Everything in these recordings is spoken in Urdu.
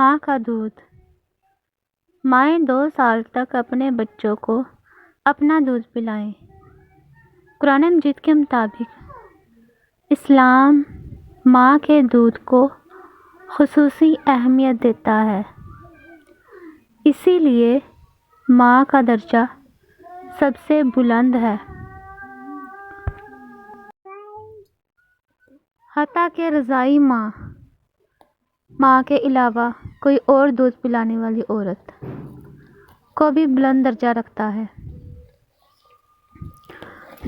ماں کا دودھ۔ مائیں 2 سال تک اپنے بچوں کو اپنا دودھ پلائیں۔ قرآن مجید کے مطابق اسلام ماں کے دودھ کو خصوصی اہمیت دیتا ہے، اسی لیے ماں کا درجہ سب سے بلند ہے، حتیٰ کہ رضاعی ماں کے علاوہ کوئی اور دودھ پلانے والی عورت کو بھی بلند درجہ رکھتا ہے۔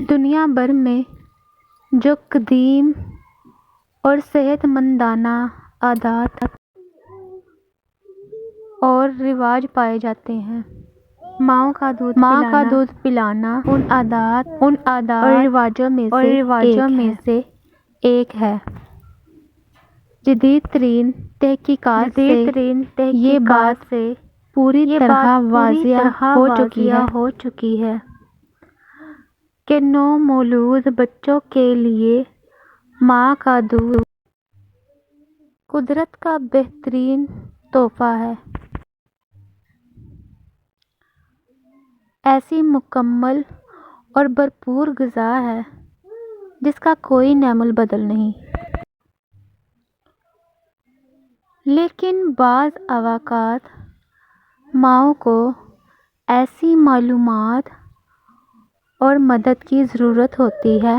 دنیا بھر میں جو قدیم اور صحت مندانہ عادات اور رواج پائے جاتے ہیں، ماں کا دودھ پلانا ان عادات اور رواجوں میں سے ایک ہے۔ جدید ترین تحقیقات سے یہ بات پوری طرح واضح ہو چکی ہے کہ نومولود بچوں کے لیے ماں کا دودھ قدرت کا بہترین تحفہ ہے، ایسی مکمل اور بھرپور غذا ہے جس کا کوئی نعم البدل نہیں۔ لیکن بعض اوقات ماؤں کو ایسی معلومات اور مدد کی ضرورت ہوتی ہے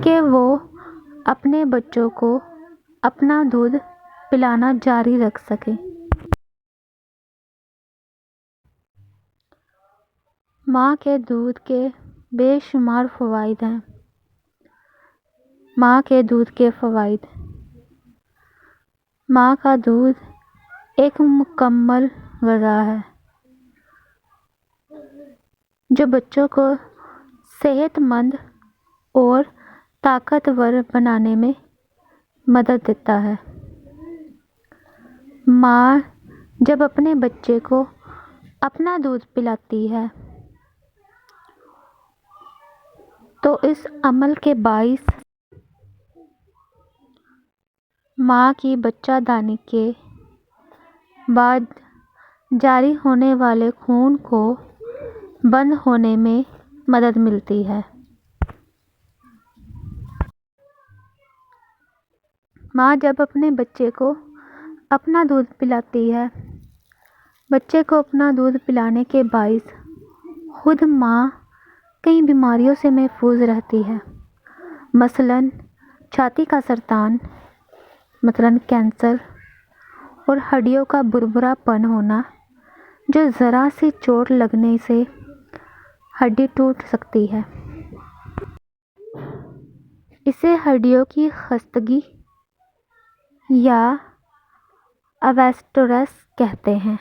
کہ وہ اپنے بچوں کو اپنا دودھ پلانا جاری رکھ سکیں۔ ماں کے دودھ کے بے شمار فوائد ہیں۔ ماں کے دودھ کے فوائد: ماں کا دودھ ایک مکمل غذا ہے جو بچوں کو صحت مند اور طاقتور بنانے میں مدد دیتا ہے۔ ماں جب اپنے بچے کو اپنا دودھ پلاتی ہے تو اس عمل کے باعث ماں کی بچہ دانی کے بعد جاری ہونے والے خون کو بند ہونے میں مدد ملتی ہے۔ ماں جب اپنے بچے کو اپنا دودھ پلاتی ہے، بچے کو اپنا دودھ پلانے کے باعث خود ماں کئی بیماریوں سے محفوظ رہتی ہے، مثلاً چھاتی کا سرطان، مثلاً کینسر اور ہڈیوں کا بھربھرا پن ہونا جو ذرا سی چوٹ لگنے سے ہڈی ٹوٹ سکتی ہے۔ اسے ہڈیوں کی خستگی یا اوسٹیوروسس کہتے ہیں۔